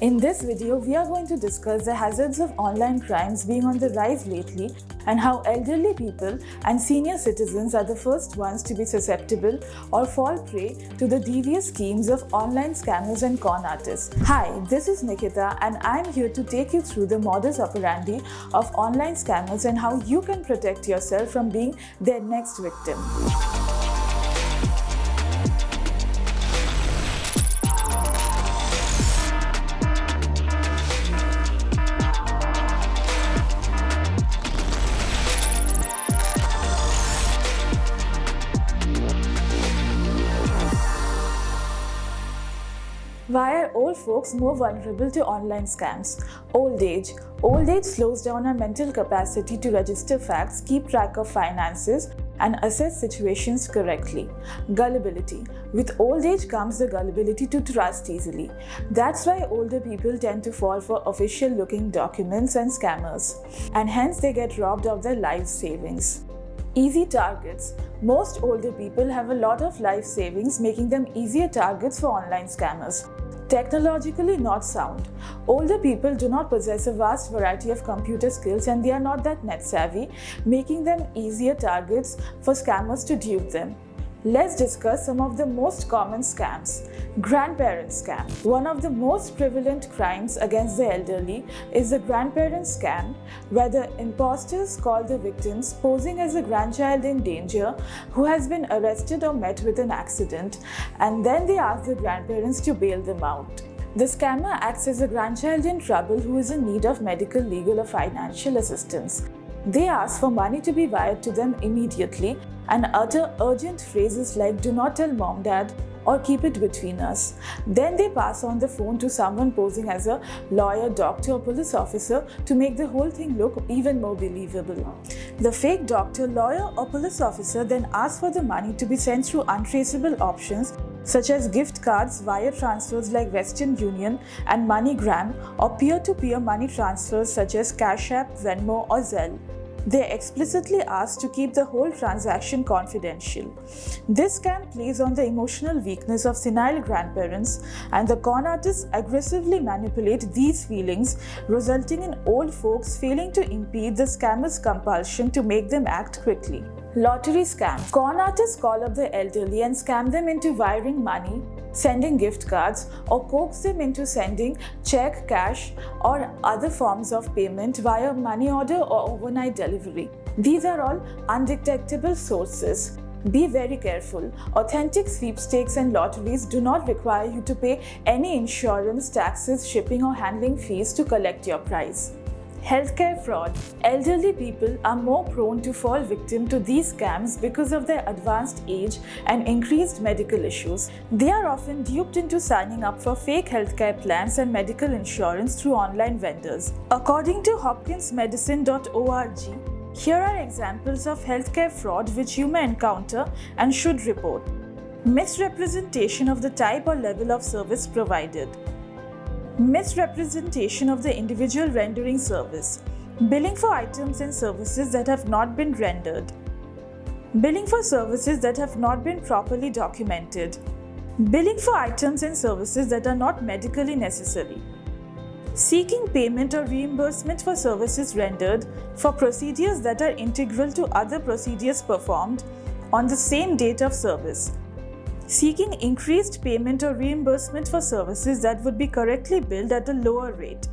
In this video, we are going to discuss the hazards of online crimes being on the rise lately and how elderly people and senior citizens are the first ones to be susceptible or fall prey to the devious schemes of online scammers and con artists. Hi, this is Nikita and I am here to take you through the modus operandi of online scammers and how you can protect yourself from being their next victim. Why are old folks more vulnerable to online scams? Old age. Old age slows down our mental capacity to register facts, keep track of finances, and assess situations correctly. Gullibility. With old age comes the gullibility to trust easily. That's why older people tend to fall for official-looking documents and scammers, and hence they get robbed of their life savings. Easy targets. Most older people have a lot of life savings, making them easier targets for online scammers. Technologically not sound. Older people do not possess a vast variety of computer skills and they are not that net savvy, making them easier targets for scammers to dupe them. Let's discuss some of the most common scams. Grandparent Scam. One of the most prevalent crimes against the elderly is the Grandparent Scam, where the imposters call the victims posing as a grandchild in danger who has been arrested or met with an accident, and then they ask the grandparents to bail them out. The scammer acts as a grandchild in trouble who is in need of medical, legal, or financial assistance. They ask for money to be wired to them immediately and utter urgent phrases like "do not tell mom, dad," or "keep it between us." Then they pass on the phone to someone posing as a lawyer, doctor, or police officer to make the whole thing look even more believable. The fake doctor, lawyer, or police officer then asks for the money to be sent through untraceable options such as gift cards, wire transfers like Western Union and MoneyGram, or peer-to-peer money transfers such as Cash App, Venmo, or Zelle. They explicitly ask to keep the whole transaction confidential. This scam plays on the emotional weakness of senile grandparents, and the con artists aggressively manipulate these feelings, resulting in old folks failing to impede the scammer's compulsion to make them act quickly. Lottery scam. Con artists call up the elderly and scam them into wiring money, sending gift cards, or coax them into sending check, cash, or other forms of payment via money order or overnight delivery. These are all undetectable sources. Be very careful. Authentic sweepstakes and lotteries do not require you to pay any insurance, taxes, shipping, or handling fees to collect your prize. Healthcare fraud. Elderly people are more prone to fall victim to these scams because of their advanced age and increased medical issues. They are often duped into signing up for fake healthcare plans and medical insurance through online vendors. According to hopkinsmedicine.org, here are examples of healthcare fraud which you may encounter and should report. Misrepresentation of the type or level of service provided. Misrepresentation of the individual rendering service. Billing for items and services that have not been rendered. Billing for services that have not been properly documented. Billing for items and services that are not medically necessary. Seeking payment or reimbursement for services rendered for procedures that are integral to other procedures performed on the same date of service. Seeking increased payment or reimbursement for services that would be correctly billed at a lower rate.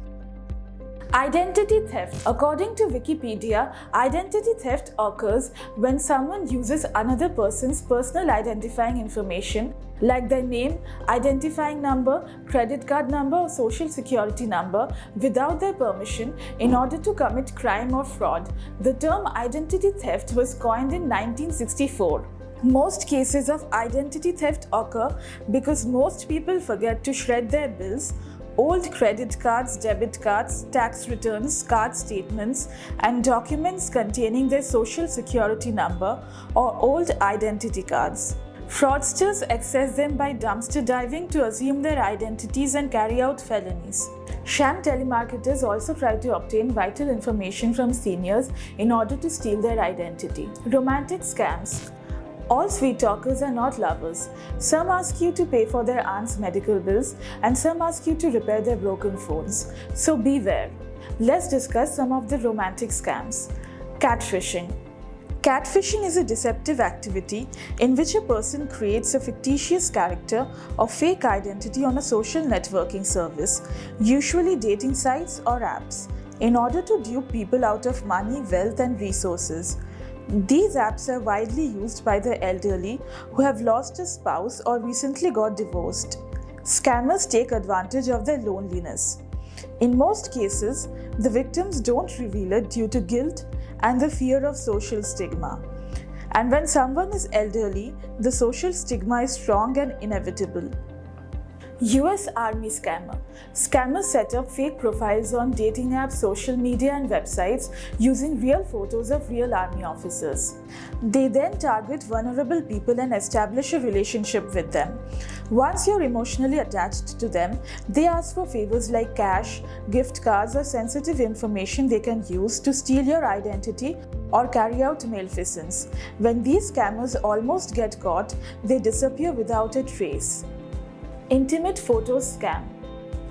Identity theft. According to Wikipedia, identity theft occurs when someone uses another person's personal identifying information like their name, identifying number, credit card number, or social security number without their permission in order to commit crime or fraud. The term identity theft was coined in 1964. Most cases of identity theft occur because most people forget to shred their bills, old credit cards, debit cards, tax returns, card statements, and documents containing their social security number or old identity cards. Fraudsters access them by dumpster diving to assume their identities and carry out felonies. Sham telemarketers also try to obtain vital information from seniors in order to steal their identity. Romantic scams. All sweet talkers are not lovers. Some ask you to pay for their aunt's medical bills and some ask you to repair their broken phones. So beware. Let's discuss some of the romantic scams. Catfishing. Catfishing is a deceptive activity in which a person creates a fictitious character or fake identity on a social networking service, usually dating sites or apps, in order to dupe people out of money, wealth, and resources. These apps are widely used by the elderly who have lost a spouse or recently got divorced. Scammers take advantage of their loneliness. In most cases, the victims don't reveal it due to guilt and the fear of social stigma. And when someone is elderly, the social stigma is strong and inevitable. US Army Scammer. Scammers set up fake profiles on dating apps, social media, and websites using real photos of real army officers. They then target vulnerable people and establish a relationship with them. Once you're emotionally attached to them, they ask for favors like cash, gift cards, or sensitive information they can use to steal your identity or carry out maleficence. When these scammers almost get caught, they disappear without a trace. Intimate photos scam.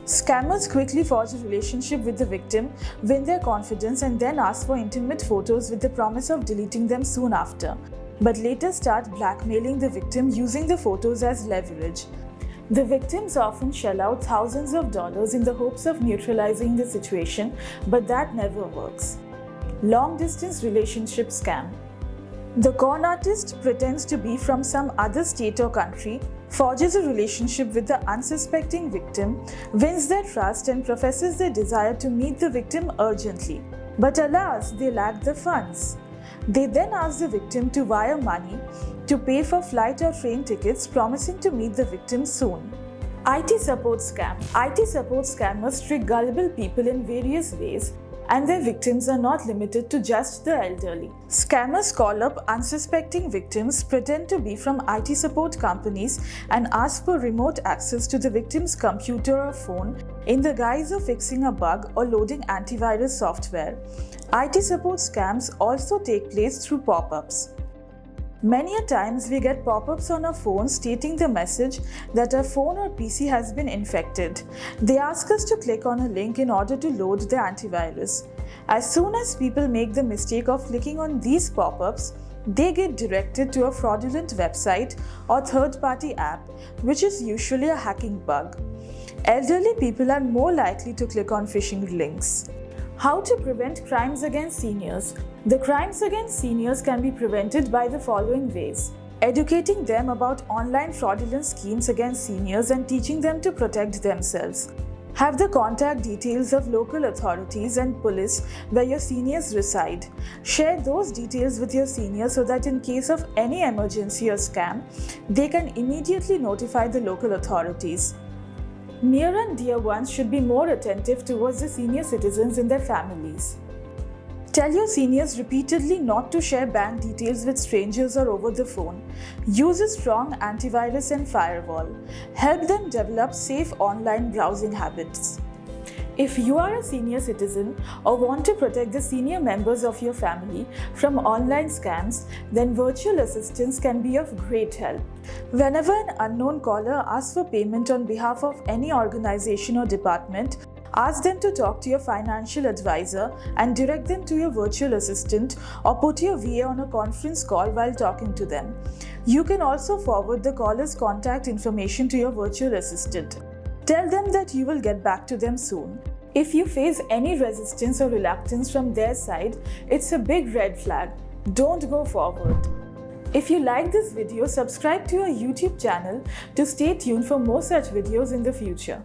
Scammers quickly forge a relationship with the victim, win their confidence, and then ask for intimate photos with the promise of deleting them soon after, but later start blackmailing the victim using the photos as leverage. The victims often shell out thousands of dollars in the hopes of neutralizing the situation, but that never works. Long-distance relationship scam. The con artist pretends to be from some other state or country, forges a relationship with the unsuspecting victim, wins their trust, and professes their desire to meet the victim urgently. But alas, they lack the funds. They then ask the victim to wire money to pay for flight or train tickets, promising to meet the victim soon. IT support scam. IT support scammers trick gullible people in various ways, and their victims are not limited to just the elderly. Scammers call up unsuspecting victims, pretend to be from IT support companies, and ask for remote access to the victim's computer or phone in the guise of fixing a bug or loading antivirus software. IT support scams also take place through pop-ups. Many a times we get pop-ups on our phone stating the message that our phone or PC has been infected. They ask us to click on a link in order to load the antivirus. As soon as people make the mistake of clicking on these pop-ups, they get directed to a fraudulent website or third-party app, which is usually a hacking bug. Elderly people are more likely to click on phishing links. How to prevent crimes against seniors? The crimes against seniors can be prevented by the following ways. Educating them about online fraudulent schemes against seniors and teaching them to protect themselves. Have the contact details of local authorities and police where your seniors reside. Share those details with your seniors so that in case of any emergency or scam, they can immediately notify the local authorities. Near and dear ones should be more attentive towards the senior citizens in their families. Tell your seniors repeatedly not to share bank details with strangers or over the phone. Use a strong antivirus and firewall. Help them develop safe online browsing habits. If you are a senior citizen or want to protect the senior members of your family from online scams, then virtual assistants can be of great help. Whenever an unknown caller asks for payment on behalf of any organization or department, ask them to talk to your financial advisor and direct them to your virtual assistant, or put your VA on a conference call while talking to them. You can also forward the caller's contact information to your virtual assistant. Tell them that you will get back to them soon. If you face any resistance or reluctance from their side, it's a big red flag. Don't go forward. If you like this video, subscribe to our YouTube channel to stay tuned for more such videos in the future.